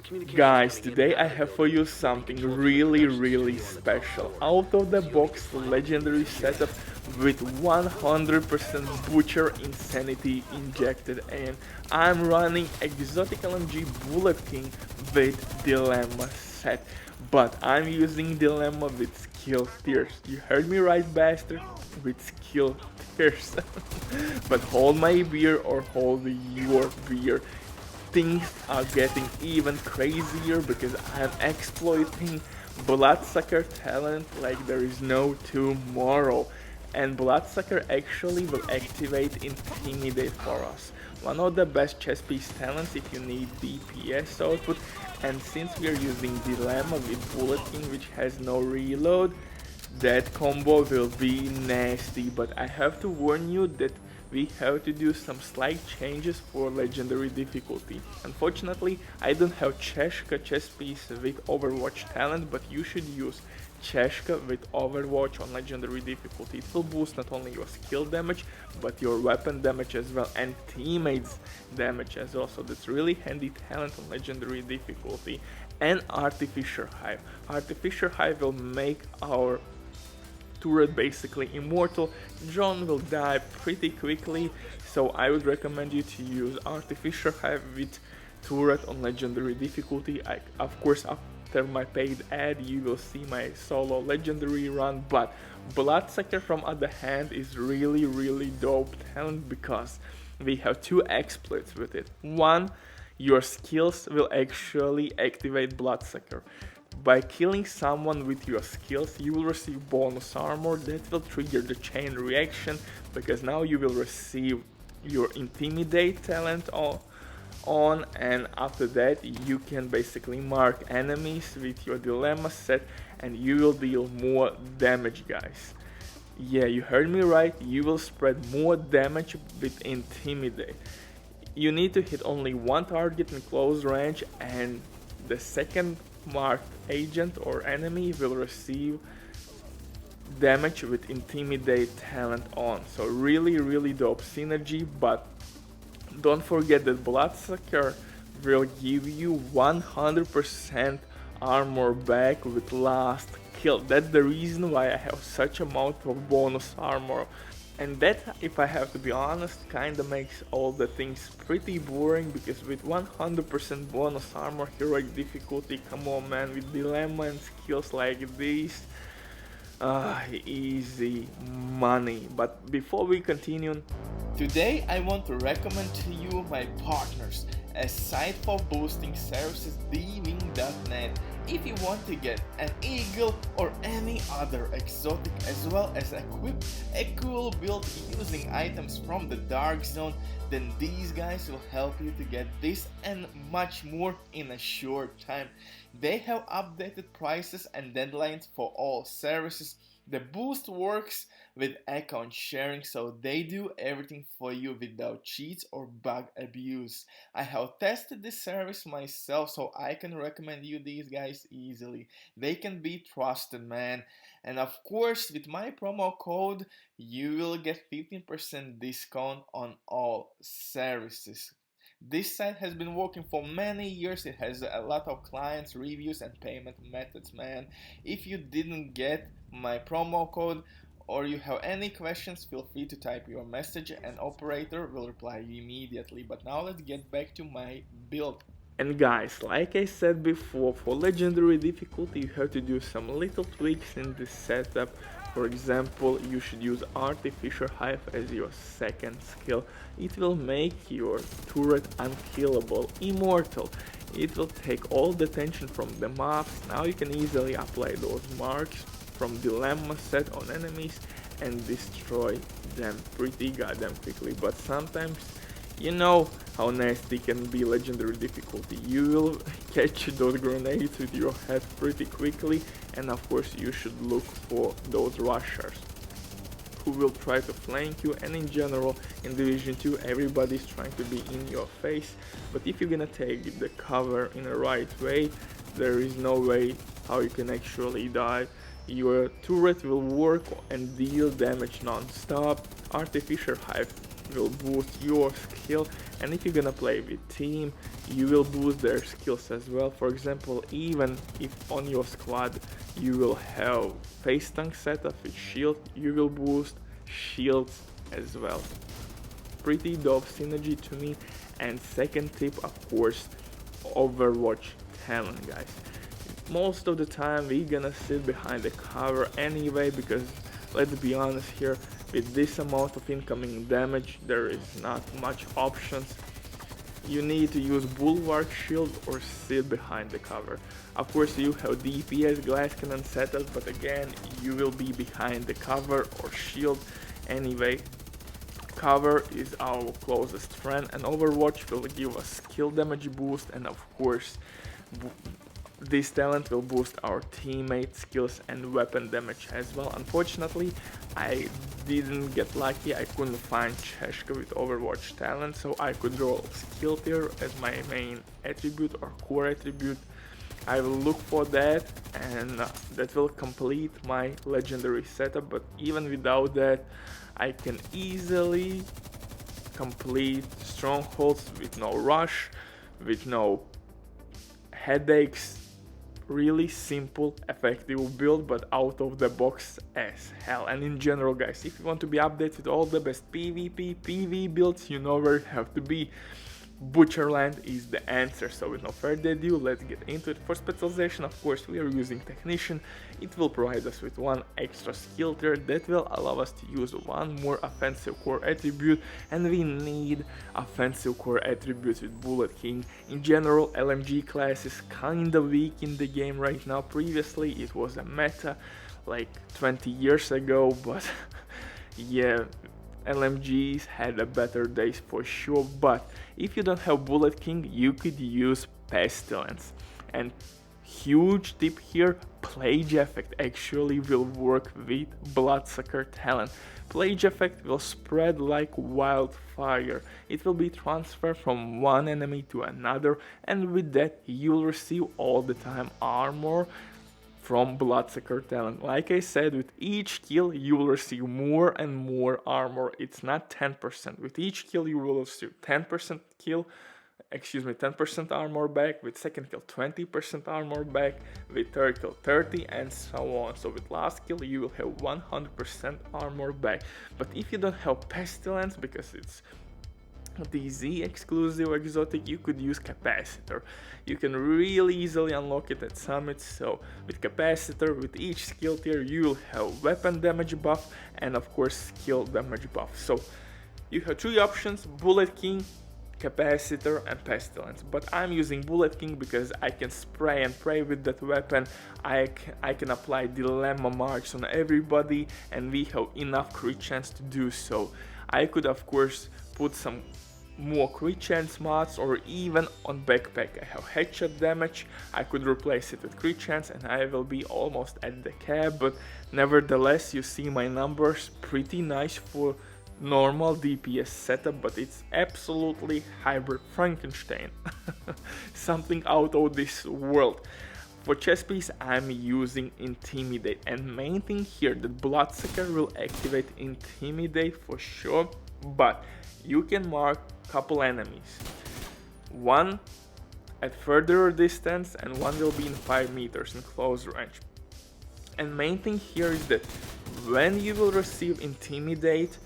Guys, today I have for you something really special. Out of the box legendary setup with 100% butcher insanity injected, and I'm running exotic LMG Bullet King with dilemma set. But I'm using dilemma with skill tiers. You heard me right, bastard? With skill tiers. But hold my beer or hold your beer. Things are getting even crazier because I'm exploiting Bloodsucker talent like there is no tomorrow. And Bloodsucker actually will activate Intimidate for us. One of the best chess piece talents if you need DPS output, and since we are using Dilemma with Bullet King which has no reload, that combo will be nasty. But I have to warn you that we have to do some slight changes for legendary difficulty. Unfortunately, I don't have Cheshka chess piece with Overwatch talent, but you should use Cheshka with Overwatch on legendary difficulty. It will boost not only your skill damage, but your weapon damage as well, and teammates damage as well. So that's really handy talent on legendary difficulty. And Artificer Hive. Artificer Hive will make our turret basically immortal. John will die pretty quickly, so I would recommend you to use Artificer Hive with turret on legendary difficulty. Of course, after my paid ad you will see my solo legendary run, but Bloodsucker from other hand is really dope talent because we have two exploits with it. One, your skills will actually activate Bloodsucker. By killing someone with your skills, you will receive bonus armor that will trigger the chain reaction, because now you will receive your Intimidate talent on, and after that you can basically mark enemies with your dilemma set and you will deal more damage, guys. Yeah, you heard me right, you will spread more damage with Intimidate. You need to hit only one target in close range, and the second marked agent or enemy will receive damage with Intimidate talent on. So really dope synergy. But don't forget that Bloodsucker will give you 100% armor back with last kill. That's the reason why I have such amount of bonus armor. And that, if I have to be honest, kinda makes all the things pretty boring, because with 100% bonus armor, heroic difficulty, come on man, with dilemma and skills like this, easy money. But before we continue, today I want to recommend to you my partners, a site for boosting services, dwing.net. If you want to get an eagle or any other exotic, as well as equip a cool build using items from the Dark Zone, then these guys will help you to get this and much more in a short time. They have updated prices and deadlines for all services. The boost works with account sharing, so they do everything for you without cheats or bug abuse. I have tested this service myself, so I can recommend you these guys easily. They can be trusted, man. And of course, with my promo code, you will get 15% discount on all services. This site has been working for many years. It has a lot of clients, reviews, and payment methods, man. If you didn't get my promo code or you have any questions, feel free to type your message and operator will reply you immediately. But now let's get back to my build. And guys, like I said before, for legendary difficulty you have to do some little tweaks in this setup. For example, you should use Artificer Hive as your second skill. It will make your turret unkillable, immortal. It will take all the tension from the mobs. Now you can easily apply those marks from dilemma set on enemies and destroy them pretty goddamn quickly. But sometimes, you know how nasty can be legendary difficulty. You will catch those grenades with your head pretty quickly, and of course you should look for those rushers who will try to flank you. And in general, in Division 2 everybody's trying to be in your face, but if you're gonna take the cover in the right way, there is no way how you can actually die. Your turret will work and deal damage non-stop. Artificer Hive will boost your skill, and if you're gonna play with team, you will boost their skills as well. For example, even if on your squad you will have face tank setup with shield, you will boost shields as well. Pretty dope synergy to me. And second tip, of course, Overwatch talent, guys. Most of the time we're gonna sit behind the cover anyway, because let's be honest here, with this amount of incoming damage there is not much options. You need to use bulwark shield or sit behind the cover. Of course you have DPS glass cannon setup, but again you will be behind the cover or shield anyway. Cover is our closest friend, and Overwatch will give us skill damage boost, and of course this talent will boost our teammate skills and weapon damage as well. Unfortunately, I didn't get lucky. I couldn't find Cheshka with Overwatch talent, so I could roll skill tier as my main attribute or core attribute. I will look for that, and that will complete my legendary setup, but even without that I can easily complete strongholds with no rush, with no headaches. Really simple, effective build, but out of the box as hell. And in general, guys, if you want to be updated with all the best PvP, PvE builds, you know where you have to be. Butcherland is the answer. So with no further ado, let's get into it. For specialization, of course, we are using Technician. It will provide us with one extra skill tier that will allow us to use one more offensive core attribute, and we need offensive core attributes with Bullet King. In general, LMG class is kinda weak in the game right now. Previously it was a meta like 20 years ago, but yeah, LMGs had a better days for sure. But if you don't have Bullet King, you could use Pestilence. And huge tip here, Plague Effect actually will work with Bloodsucker talent. Plague Effect will spread like wildfire. It will be transferred from one enemy to another, and with that you will receive all the time armor from Bloodsucker talent. Like I said, with each kill you will receive more and more armor. It's not 10%. With each kill you will receive 10% 10% armor back, with second kill 20% armor back, with third kill 30, and so on. So with last kill you will have 100% armor back. But if you don't have Pestilence, because it's DZ exclusive exotic, you could use Capacitor. You can really easily unlock it at summits. So with Capacitor, with each skill tier you will have weapon damage buff and of course skill damage buff. So you have three options: Bullet King, Capacitor and Pestilence. But I'm using Bullet King because I can spray and pray with that weapon. I can apply dilemma marks on everybody, and we have enough crit chance to do so. I could of course put some more crit chance mods, or even on backpack I have headshot damage. I could replace it with crit chance and I will be almost at the cap, but nevertheless you see my numbers pretty nice for normal DPS setup, but it's absolutely hybrid Frankenstein. Something out of this world. For chest piece I'm using Intimidate, and main thing here that Bloodsucker will activate Intimidate for sure, but you can mark couple enemies, one at further distance and one will be in 5 meters in close range. And main thing here is that when you will receive Intimidate,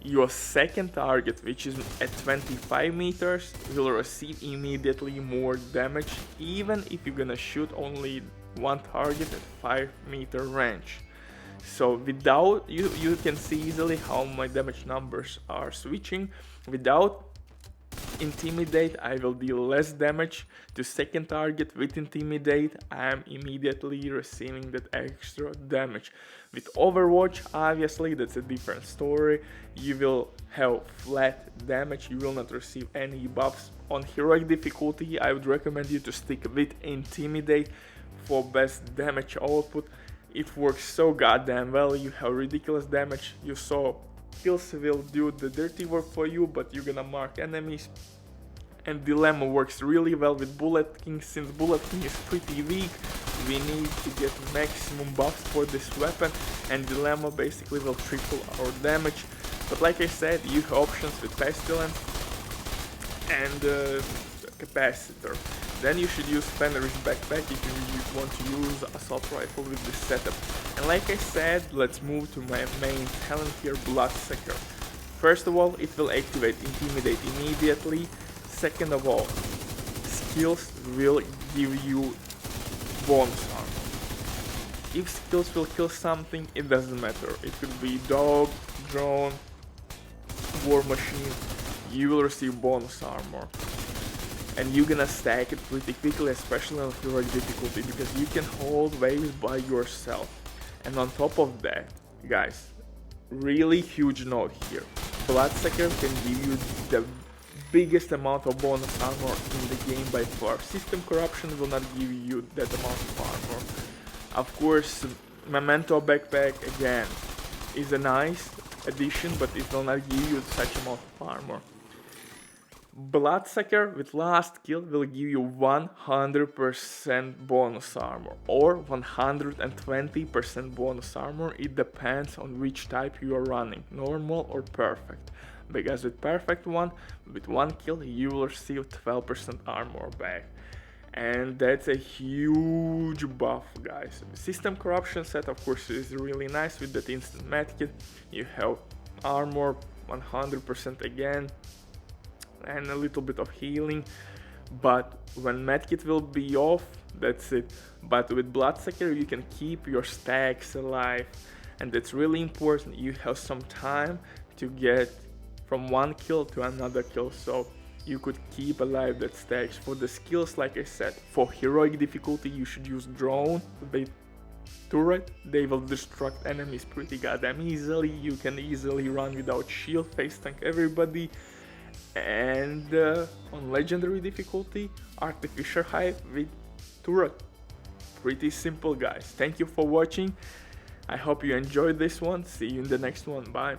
your second target, which is at 25 meters, will receive immediately more damage, even if you're gonna shoot only one target at 5-meter range. So without, you can see easily how my damage numbers are switching. Without Intimidate I will deal less damage to second target. With Intimidate I am immediately receiving that extra damage. With Overwatch obviously that's a different story. You will have flat damage, you will not receive any buffs. On heroic difficulty I would recommend you to stick with Intimidate for best damage output. It works so goddamn well. You have ridiculous damage. You saw kills will do the dirty work for you, but you're gonna mark enemies. And Dilemma works really well with Bullet King. Since Bullet King is pretty weak, we need to get maximum buffs for this weapon, and Dilemma basically will triple our damage. But like I said, you have options with pestilence and capacitor. Then you should use Fenrir's backpack if you want to use assault rifle with this setup. And like I said, let's move to my main talent here, Bloodsucker. First of all, it will activate Intimidate immediately. Second of all, skills will give you bonus armor. If skills will kill something, it doesn't matter. It could be dog, drone, war machine, you will receive bonus armor. And you're gonna stack it pretty quickly, especially on heroic difficulty, because you can hold waves by yourself. And on top of that, guys, really huge note here, Bloodsucker can give you the biggest amount of bonus armor in the game by far. System corruption will not give you that amount of armor. Of course, Memento backpack again is a nice addition, but it will not give you such amount of armor. Bloodsucker with last kill will give you 100% bonus armor or 120% bonus armor. It depends on which type you are running, normal or perfect. Because with perfect one, with one kill you will receive 12% armor back. And that's a huge buff, guys. System corruption set of course is really nice with that instant medkit. You have armor 100% again and a little bit of healing, but when medkit will be off, that's it. But with Bloodsucker you can keep your stacks alive, and that's really important. You have some time to get from one kill to another kill, so you could keep alive that stacks. For the skills, like I said, for heroic difficulty you should use drone with turret. They will destruct enemies pretty goddamn easily. You can easily run without shield, face tank everybody. And on legendary difficulty, artificial hive with turret. Pretty simple, guys. Thank you for watching. I hope you enjoyed this one. See you in the next one. Bye.